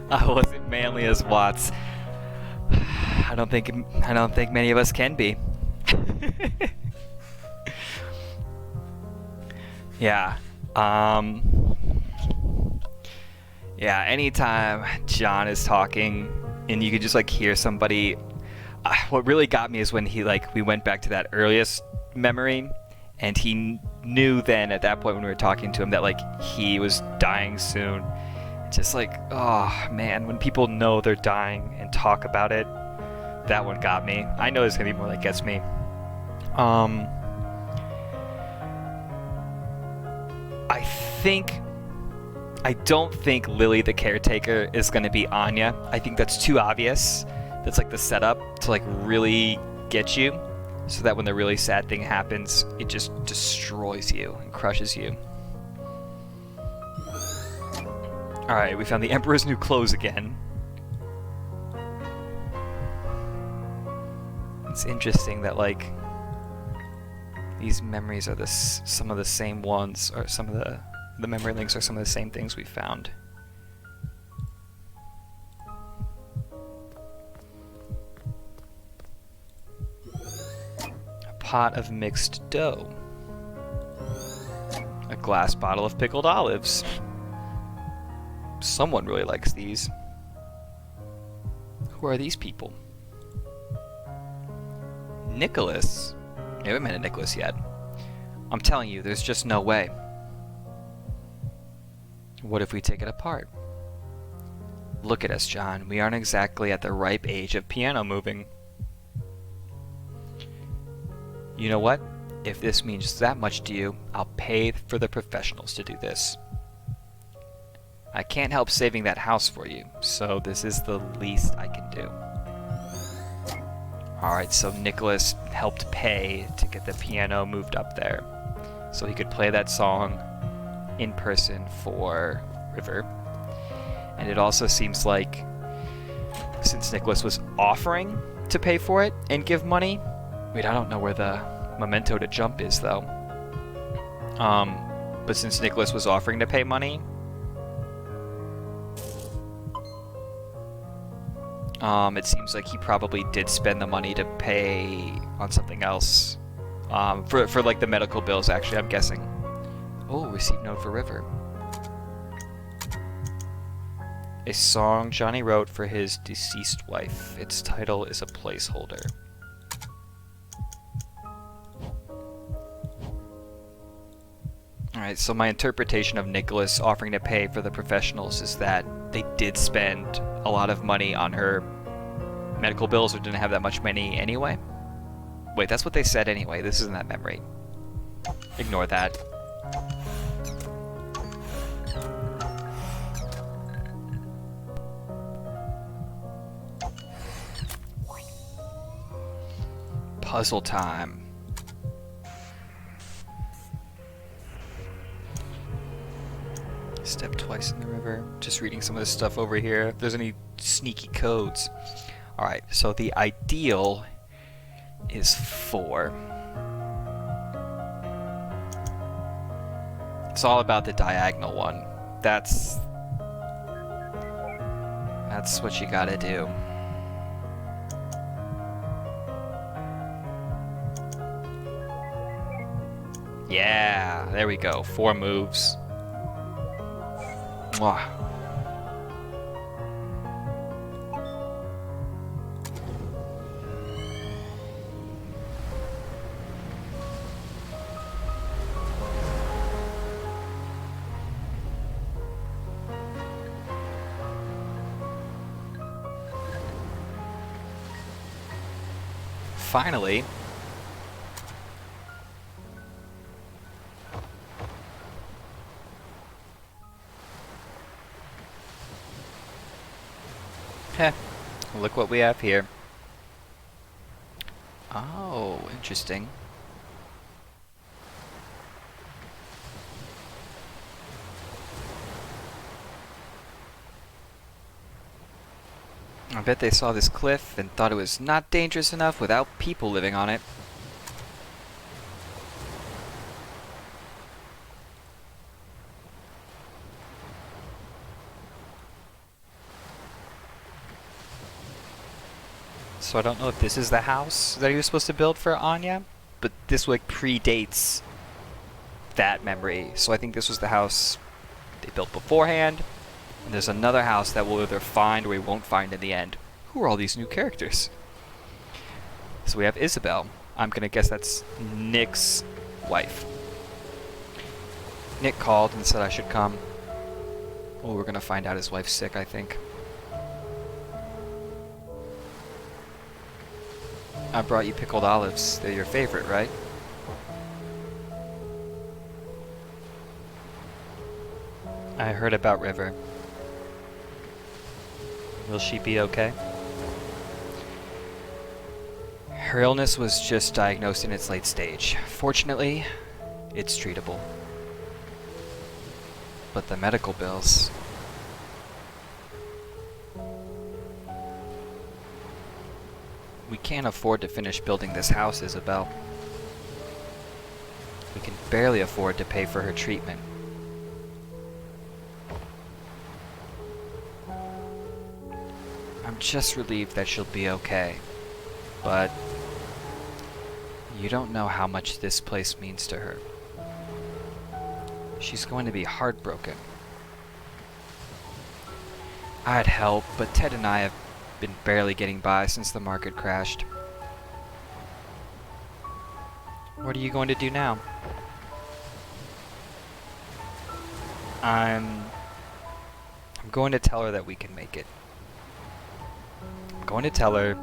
I wasn't manly as Watts. I don't think many of us can be. Yeah. Um yeah, anytime John is talking and you could just like hear somebody, what really got me is when we went back to that earliest memory, and he knew then at that point when we were talking to him that like he was dying soon. Just like, oh man, when people know they're dying and talk about it, that one got me. I know there's gonna be more that gets me. Um, I think I don't think Lily the caretaker is gonna be Anya. I think that's too obvious. That's like the setup to like really get you, so that when the really sad thing happens, it just destroys you and crushes you. Alright, we found the Emperor's new clothes again. It's interesting that, like, these memories are some of the same ones, or some of the memory links are some of the same things we found. A pot of mixed dough. A glass bottle of pickled olives. Someone really likes these. Who are these people? Nicholas? We haven't met a Nicholas yet. I'm telling you, there's just no way. What if we take it apart? Look at us, John. We aren't exactly at the ripe age of piano moving. You know what? If this means that much to you, I'll pay for the professionals to do this. I can't help saving that house for you, so this is the least I can do. Alright, so Nicholas helped pay to get the piano moved up there, so he could play that song in person for River. And it also seems like, since Nicholas was offering to pay for it and give money, wait, I don't know where the memento to jump is though. But since Nicholas was offering to pay money, it seems like he probably did spend the money to pay on something else. For like the medical bills, actually, I'm guessing. Oh, received note for River. A song Johnny wrote for his deceased wife. Its title is a placeholder. Alright, so my interpretation of Nicholas offering to pay for the professionals is that they did spend a lot of money on her medical bills, or didn't have that much money anyway. Wait, that's what they said anyway. This isn't that memory. Ignore that. Puzzle time. Step twice in the river. Just reading some of this stuff over here. If there's any sneaky codes. Alright, so the ideal is 4. It's all about the diagonal one. That's what you gotta do. Yeah, there we go. 4 moves. Mwah. Finally. Heh, look what we have here. Oh, interesting. I bet they saw this cliff and thought it was not dangerous enough without people living on it. So I don't know if this is the house that he was supposed to build for Anya, but this like predates that memory. So I think this was the house they built beforehand. And there's another house that we'll either find or we won't find in the end. Who are all these new characters? So we have Isabel. I'm gonna guess that's Nick's wife. Nick called and said I should come. Oh, we're gonna find out his wife's sick, I think. I brought you pickled olives. They're your favorite, right? I heard about River. Will she be okay? Her illness was just diagnosed in its late stage. Fortunately, it's treatable. But the medical bills... We can't afford to finish building this house, Isabel. We can barely afford to pay for her treatment. I'm just relieved that she'll be okay. But you don't know how much this place means to her. She's going to be heartbroken. I'd help, but Ted and I have been barely getting by since the market crashed. What are you going to do now? I'm going to tell her that we can make it. I'm going to tell her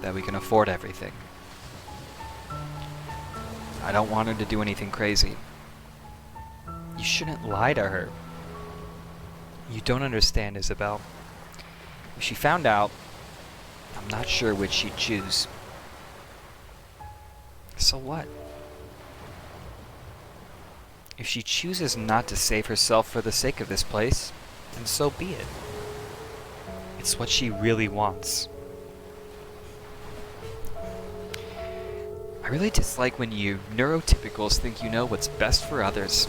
that we can afford everything. I don't want her to do anything crazy. You shouldn't lie to her. You don't understand, Isabel. If she found out, I'm not sure which she'd choose. So what? If she chooses not to save herself for the sake of this place, then so be it. It's what she really wants. I really dislike when you neurotypicals think you know what's best for others.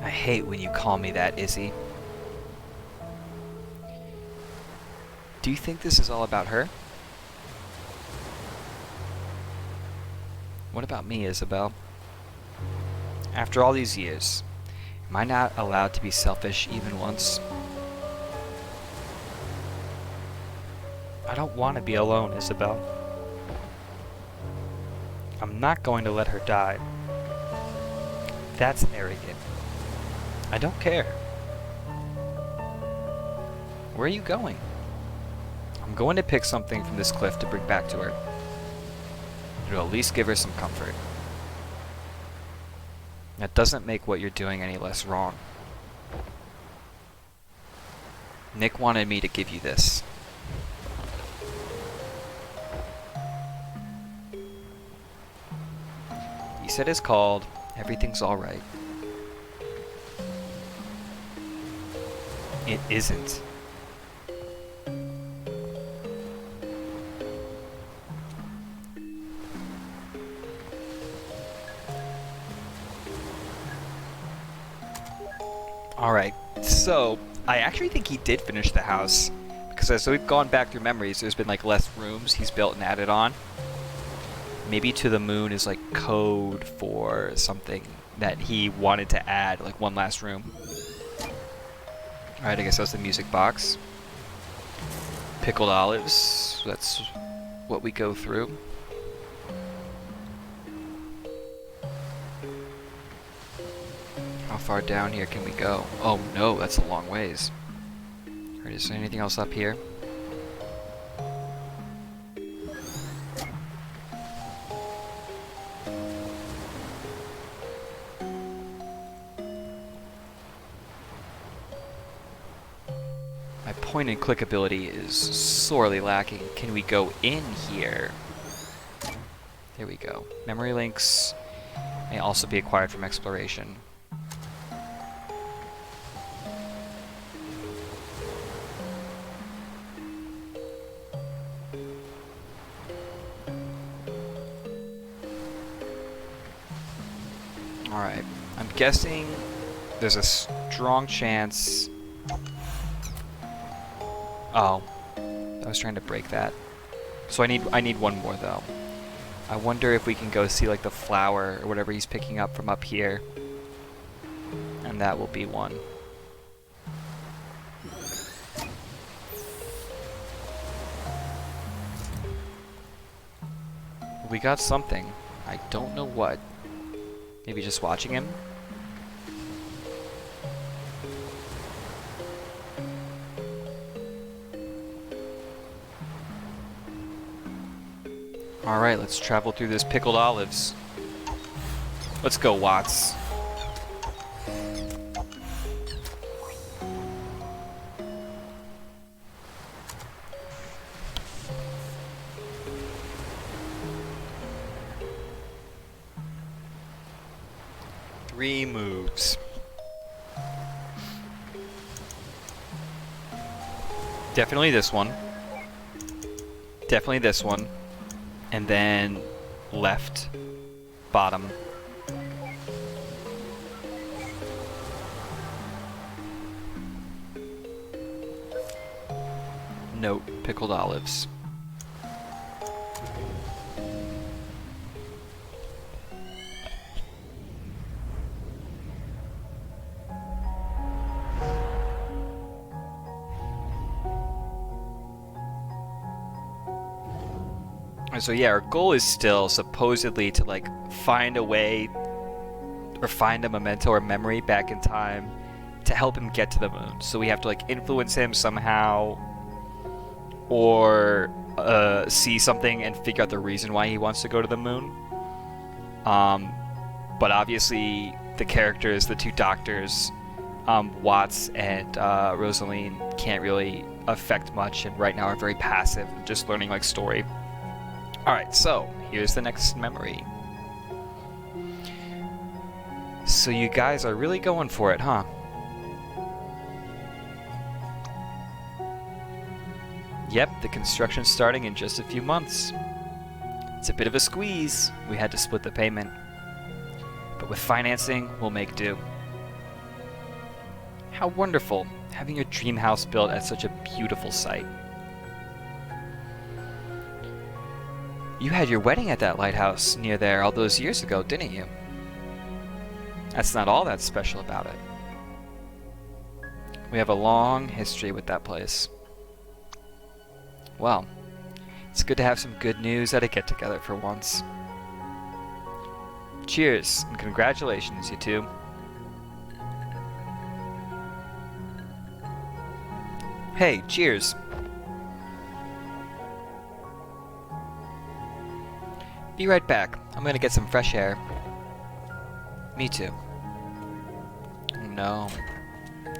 I hate when you call me that, Izzy. Do you think this is all about her? What about me, Isabel? After all these years, am I not allowed to be selfish even once? I don't want to be alone, Isabel. I'm not going to let her die. That's arrogant. I don't care. Where are you going? I'm going to pick something from this cliff to bring back to her. It'll at least give her some comfort. That doesn't make what you're doing any less wrong. Nick wanted me to give you this. He said it's called Everything's Alright. It isn't. Alright, so I actually think he did finish the house, because as we've gone back through memories, there's been like less rooms he's built and added on. Maybe To the Moon is like code for something that he wanted to add, like one last room. Alright, I guess that's the music box. Pickled olives, that's what we go through. How far down here can we go? Oh no, that's a long ways. Alright, is there anything else up here? My point and click ability is sorely lacking. Can we go in here? There we go. Memory links may also be acquired from exploration. Alright, I'm guessing there's a strong chance... Oh, I was trying to break that. So I need one more though. I wonder if we can go see like the flower or whatever he's picking up from up here. And that will be one. We got something. I don't know what. Maybe just watching him? Alright, let's travel through this pickled olives. Let's go, Watts. Three moves. Definitely this one. Definitely this one. And then left, bottom. Note, pickled olives. So yeah, our goal is still supposedly to like find a way or find a memento or memory back in time to help him get to the moon. So we have to like influence him somehow or see something and figure out the reason why he wants to go to the moon. But obviously the characters, the two doctors, Watts and Rosaline, can't really affect much and right now are very passive, just learning like story. Alright, so here's the next memory. So you guys are really going for it, huh? Yep, the construction's starting in just a few months. It's a bit of a squeeze. We had to split the payment. But with financing, we'll make do. How wonderful, having your dream house built at such a beautiful site. You had your wedding at that lighthouse near there all those years ago, didn't you? That's not all that's special about it. We have a long history with that place. Well, it's good to have some good news at a get-together for once. Cheers, and congratulations, you two. Hey, cheers. Be right back. I'm gonna get some fresh air. Me too. No.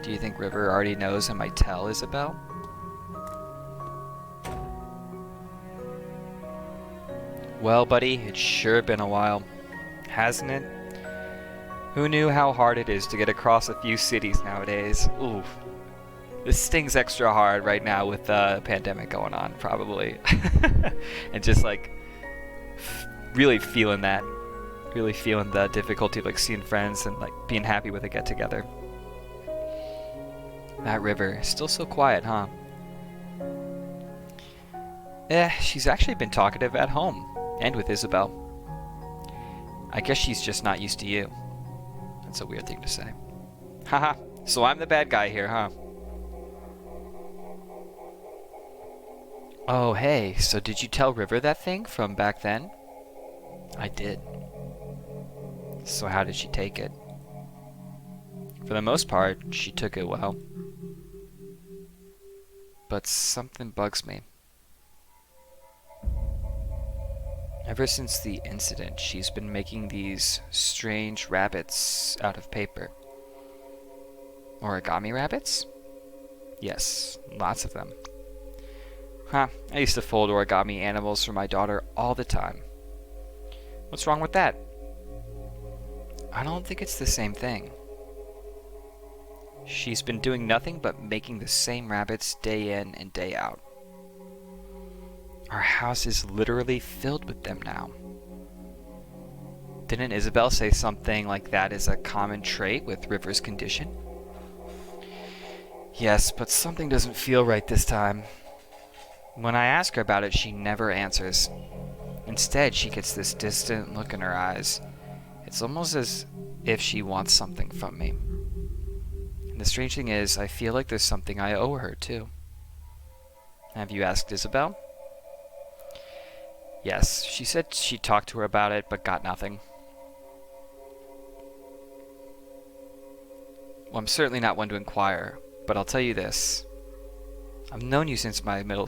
Do you think River already knows I might tell Isabel? Well, buddy, it's sure been a while, hasn't it? Who knew how hard it is to get across a few cities nowadays? Oof. This stings extra hard right now with the pandemic going on, probably. And just like really feeling that. Really feeling the difficulty of like seeing friends and like being happy with a get together. That River is still so quiet, huh? She's actually been talkative at home and with Isabel. I guess she's just not used to you. That's a weird thing to say. Haha, so I'm the bad guy here, huh? Oh, hey, so did you tell River that thing from back then? I did. So how did she take it? For the most part, she took it well. But something bugs me. Ever since the incident, she's been making these strange rabbits out of paper. Origami rabbits? Yes, lots of them. Huh, I used to fold origami animals for my daughter all the time. What's wrong with that? I don't think it's the same thing. She's been doing nothing but making the same rabbits day in and day out. Our house is literally filled with them now. Didn't Isabel say something like that is a common trait with River's condition? Yes, but something doesn't feel right this time. When I ask her about it, she never answers. Instead, she gets this distant look in her eyes. It's almost as if she wants something from me. And the strange thing is, I feel like there's something I owe her, too. Have you asked Isabel? Yes, she said she talked to her about it, but got nothing. Well, I'm certainly not one to inquire, but I'll tell you this. I've known you since middle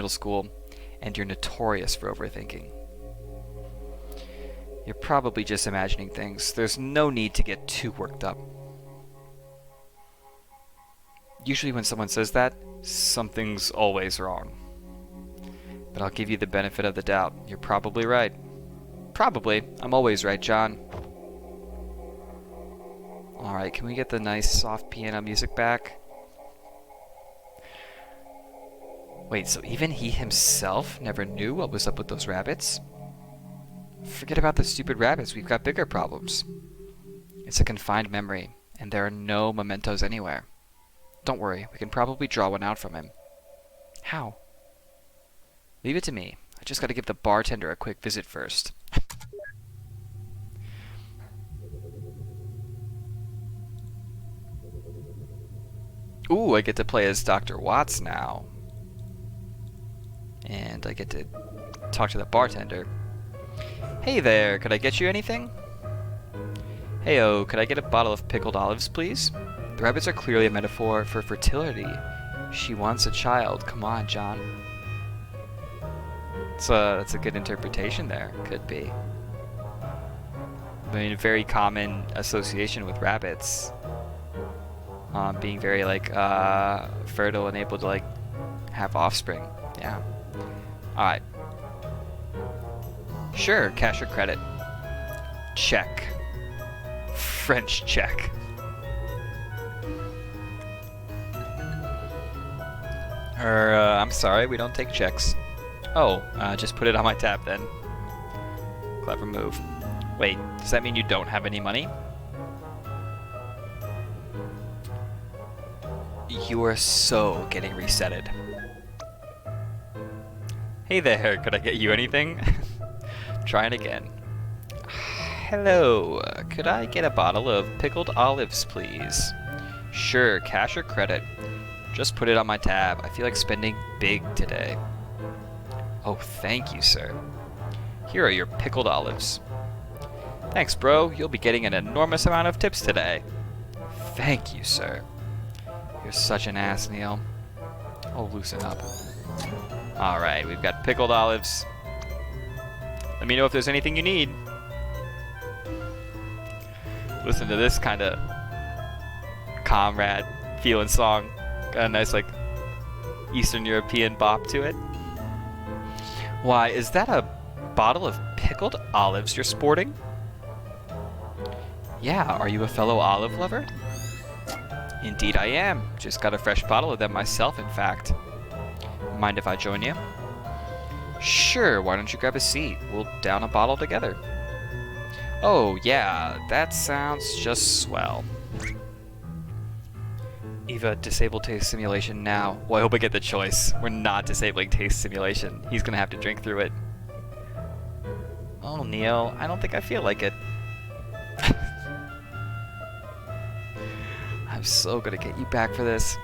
school, and you're notorious for overthinking. You're probably just imagining things. There's no need to get too worked up. Usually when someone says that, something's always wrong. But I'll give you the benefit of the doubt. You're probably right. Probably. I'm always right, John. Alright, can we get the nice soft piano music back? Wait, so even he himself never knew what was up with those rabbits? Forget about the stupid rabbits, we've got bigger problems. It's a confined memory, and there are no mementos anywhere. Don't worry, we can probably draw one out from him. How? Leave it to me. I just gotta give the bartender a quick visit first. Ooh, I get to play as Dr. Watts now. And I get to talk to the bartender. Hey there, could I get you anything? Heyo, could I get a bottle of pickled olives, please? The rabbits are clearly a metaphor for fertility. She wants a child. Come on, John. That's a good interpretation there. Could be. I mean, a very common association with rabbits. Being very, like, fertile and able to, like, have offspring. Yeah. Alright. Sure, cash or credit. Check. French check. I'm sorry, we don't take checks. Oh, just put it on my tab then. Clever move. Wait, does that mean you don't have any money? You are so getting resetted. Hey there, could I get you anything? Trying again. Hello, could I get a bottle of pickled olives, please? Sure, cash or credit. Just put it on my tab. I feel like spending big today. Oh, thank you, sir. Here are your pickled olives. Thanks, bro. You'll be getting an enormous amount of tips today. Thank you, sir. You're such an ass, Neil. Oh, loosen up. Alright, we've got pickled olives. Let me know if there's anything you need. Listen to this kind of comrade feeling song. Got a nice, like, Eastern European bop to it. Why, is that a bottle of pickled olives you're sporting? Yeah, are you a fellow olive lover? Indeed I am. Just got a fresh bottle of them myself, in fact. Mind if I join you? Sure, why don't you grab a seat? We'll down a bottle together. Oh, yeah, that sounds just swell. Eva, disable taste simulation now. Well, I hope I get the choice. We're not disabling taste simulation. He's gonna have to drink through it. Oh, Neil, I don't think I feel like it. I'm so gonna get you back for this.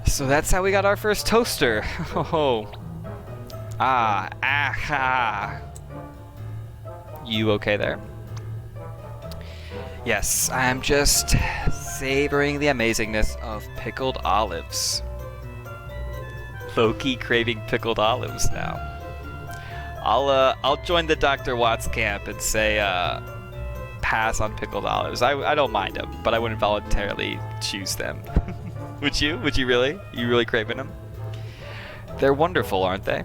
So that's how we got our first toaster. Oh. You okay there? Yes, I'm just savoring the amazingness of pickled olives. Low-key craving pickled olives now. I'll join the Dr. Watts camp and say pass on pickled olives. I don't mind them, but I wouldn't voluntarily choose them. Would you? Would you really? You really craving them? They're wonderful, aren't they?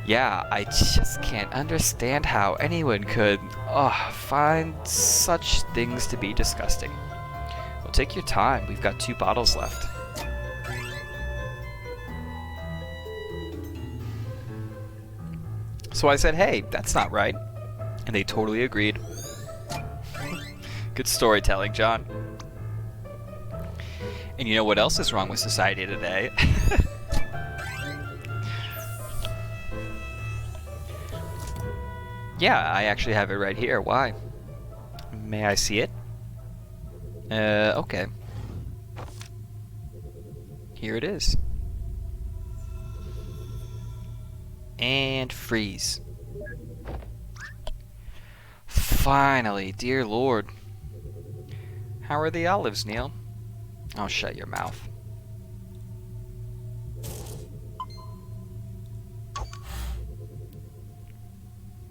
Yeah, I just can't understand how anyone could find such things to be disgusting. Well, take your time. We've got 2 bottles left. So I said, hey, that's not right. And they totally agreed. Good storytelling, John. And you know what else is wrong with society today? Yeah, I actually have it right here. Why? May I see it? Okay. Here it is. And freeze. Finally, dear Lord. How are the olives, Neil? Oh, shut your mouth.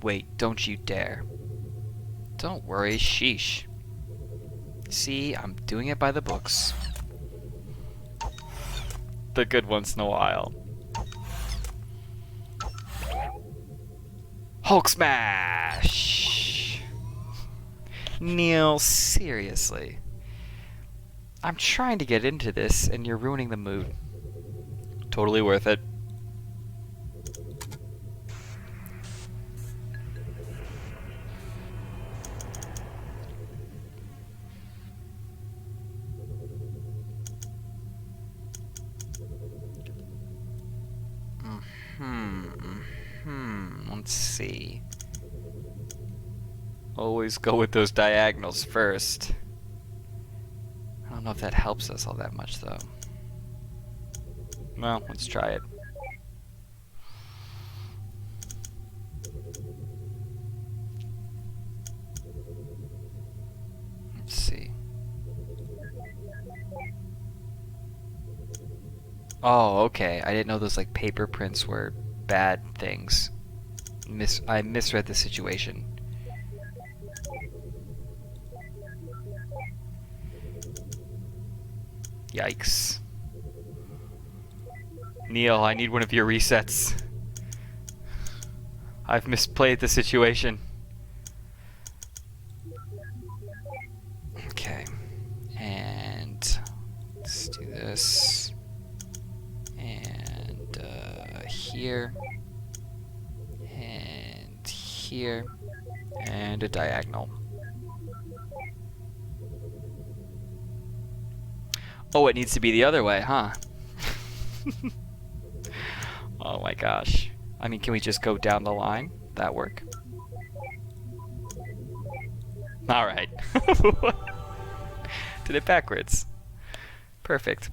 Wait, don't you dare. Don't worry, sheesh. See, I'm doing it by the books. The good once in a while. Hulk smash! Neil, seriously. I'm trying to get into this and you're ruining the mood. Totally worth it. Let's see. Always go with those diagonals first. I don't know if that helps us all that much, though. Well, let's try it. Let's see. Oh, okay. I didn't know those like paper prints were bad things. I misread the situation. Yikes. Neil, I need one of your resets. I've misplayed the situation. Okay. And let's do this. And here. And here. And a diagonal. Oh, it needs to be the other way, huh? Oh my gosh. I mean, can we just go down the line? That work? Alright. Did it backwards. Perfect.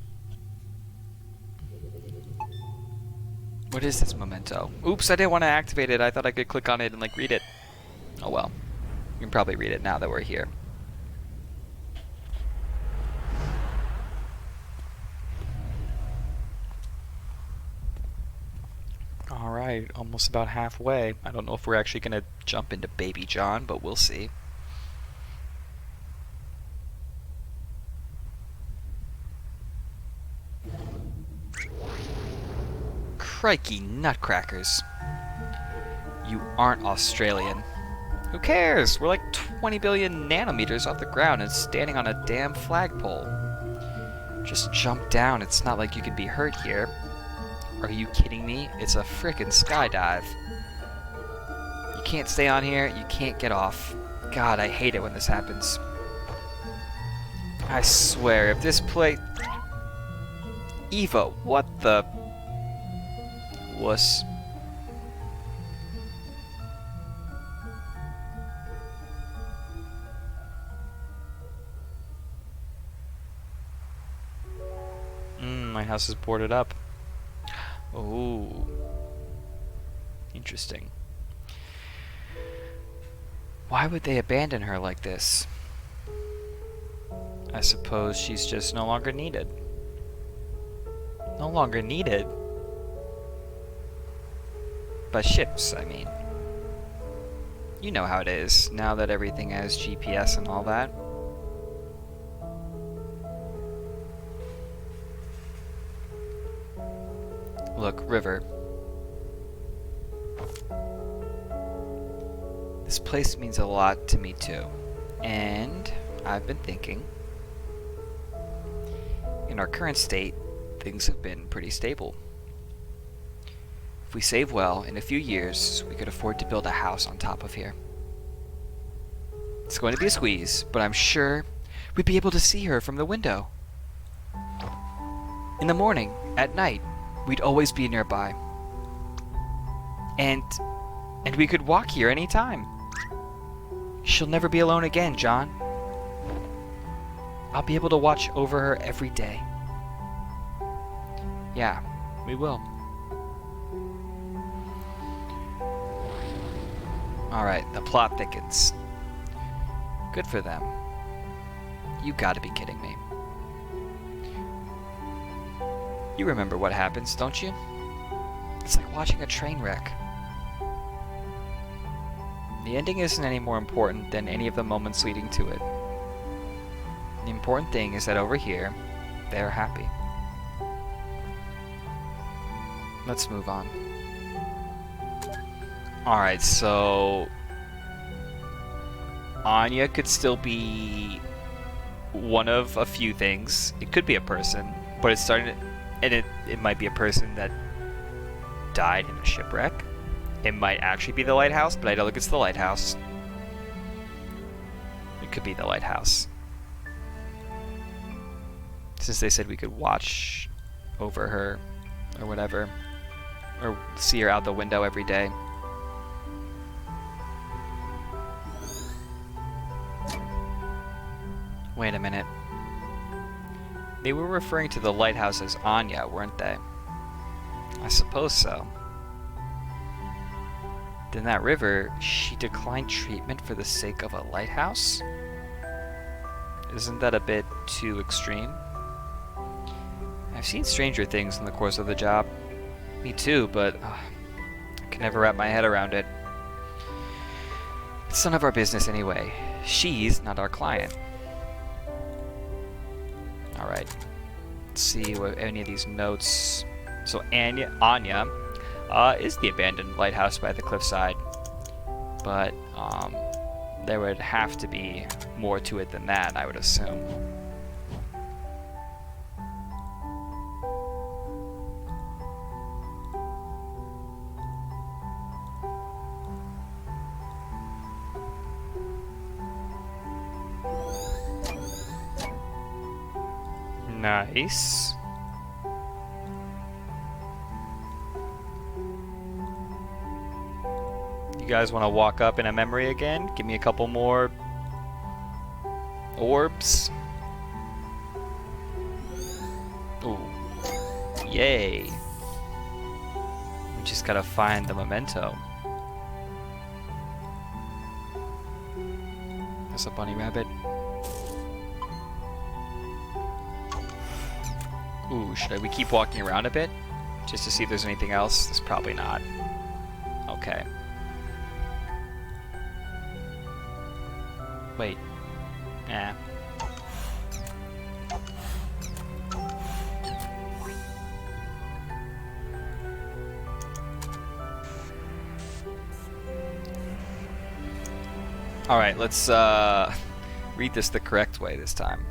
What is this memento? Oops, I didn't want to activate it. I thought I could click on it and like read it. Oh well. You can probably read it now that we're here. Alright, almost about halfway. I don't know if we're actually going to jump into Baby John, but we'll see. Crikey nutcrackers. You aren't Australian. Who cares? We're like 20 billion nanometers off the ground and standing on a damn flagpole. Just jump down. It's not like you could be hurt here. Are you kidding me? It's a frickin' skydive. You can't stay on here. You can't get off. God, I hate it when this happens. I swear, if this play... Eva, what the... wuss. My house is boarded up. Oh. Interesting. Why would they abandon her like this? I suppose she's just no longer needed. No longer needed? By ships, I mean. You know how it is, now that everything has GPS and all that. Look, River. This place means a lot to me too. And I've been thinking, in our current state, things have been pretty stable. If we save well, in a few years, we could afford to build a house on top of here. It's going to be a squeeze, but I'm sure we'd be able to see her from the window. In the morning, at night, we'd always be nearby. And we could walk here any time. She'll never be alone again, John. I'll be able to watch over her every day. Yeah, we will. Alright, the plot thickens. Good for them. You gotta be kidding me. You remember what happens, don't you? It's like watching a train wreck. The ending isn't any more important than any of the moments leading to it. The important thing is that over here, they're happy. Let's move on. Alright, so Anya could still be one of a few things. It could be a person, but it's starting to, and it might be a person that died in a shipwreck. It might actually be the lighthouse, but I don't think it's the lighthouse. It could be the lighthouse. Since they said we could watch over her or whatever, or see her out the window every day. Wait a minute. They were referring to the lighthouse as Anya, weren't they? I suppose so. Then that river, she declined treatment for the sake of a lighthouse? Isn't that a bit too extreme? I've seen stranger things in the course of the job. Me too, but I can never wrap my head around it. It's none of our business anyway. She's not our client. Alright. Let's see what any of these notes. So Anya is the abandoned lighthouse by the cliffside. But there would have to be more to it than that, I would assume. Nice. You guys want to walk up in a memory again? Give me a couple more orbs. Ooh. Yay. We just gotta find the memento. There's a bunny rabbit. Ooh, should we keep walking around a bit? Just to see if there's anything else? There's probably not. Okay. Wait. Nah. Alright, let's read this the correct way this time.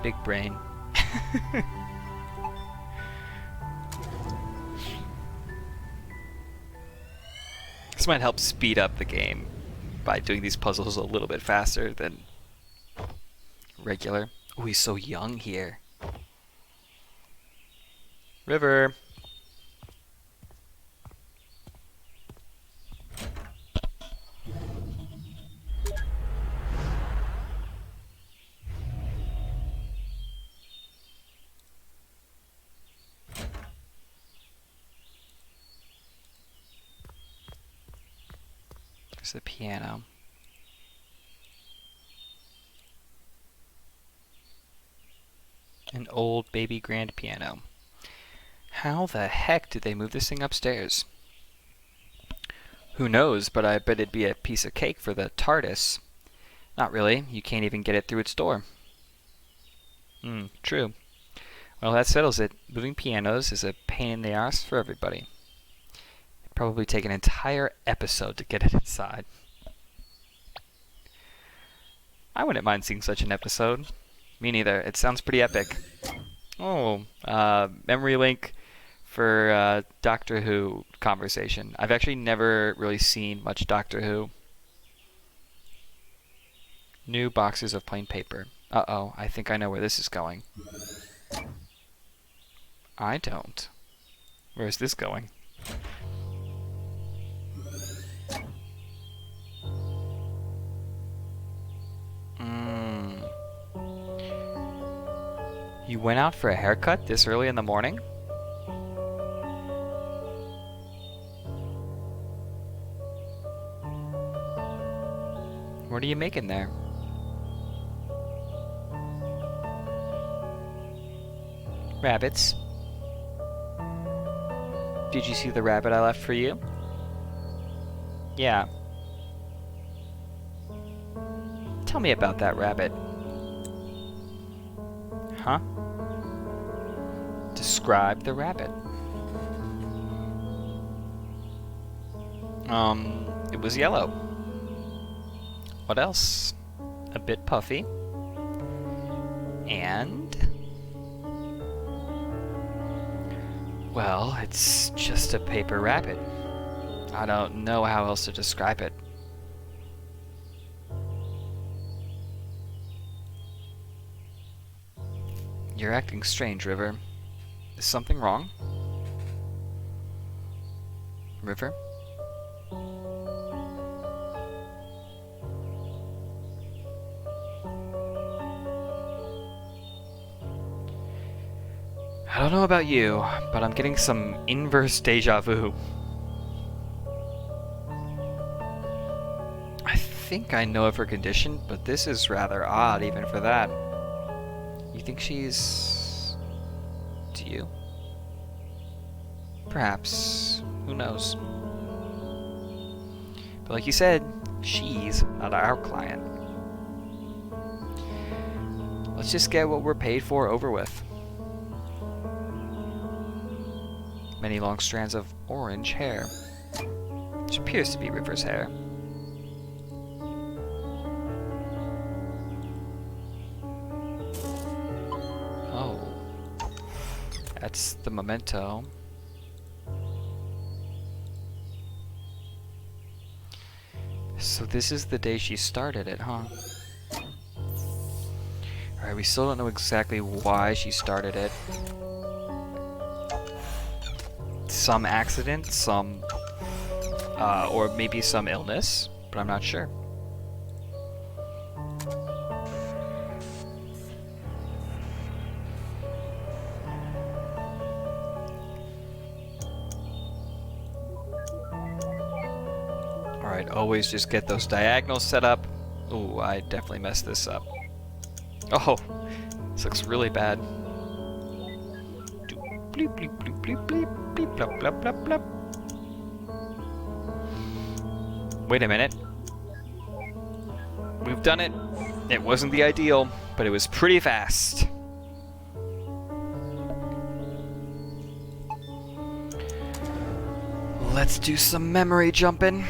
Big brain. This might help speed up the game by doing these puzzles a little bit faster than regular. Oh, he's so young here. River. There's the piano. An old baby grand piano. How the heck did they move this thing upstairs? Who knows, but I bet it'd be a piece of cake for the TARDIS. Not really. You can't even get it through its door. True. Well, that settles it. Moving pianos is a pain in the ass for everybody. It'd probably take an entire episode to get it inside. I wouldn't mind seeing such an episode. Me neither. It sounds pretty epic. Oh, memory link for Doctor Who conversation. I've actually never really seen much Doctor Who. New boxes of plain paper. Uh-oh, I think I know where this is going. I don't. Where is this going? You went out for a haircut this early in the morning? What are you making there? Rabbits. Did you see the rabbit I left for you? Yeah. Tell me about that rabbit. Huh? Describe the rabbit. It was yellow. What else? A bit puffy. And... well, it's just a paper rabbit. I don't know how else to describe it. You're acting strange, River. Is something wrong? River? I don't know about you, but I'm getting some inverse deja vu. I think I know of her condition, but this is rather odd even for that. You think she's... to you? Perhaps. Who knows? But like you said, she's not our client. Let's just get what we're paid for over with. Many long strands of orange hair, which appears to be River's hair. Oh, that's the memento. So this is the day she started it, huh? Alright, we still don't know exactly why she started it. Some accident, some, or maybe some illness, but I'm not sure. Alright, always just get those diagonals set up. Ooh, I definitely messed this up. Oh, this looks really bad. Bleep, bleep, bleep, bleep, bleep, bleep, blop, blop, blop, blop. Wait a minute. We've done it. It wasn't the ideal, but it was pretty fast. Let's do some memory jumping.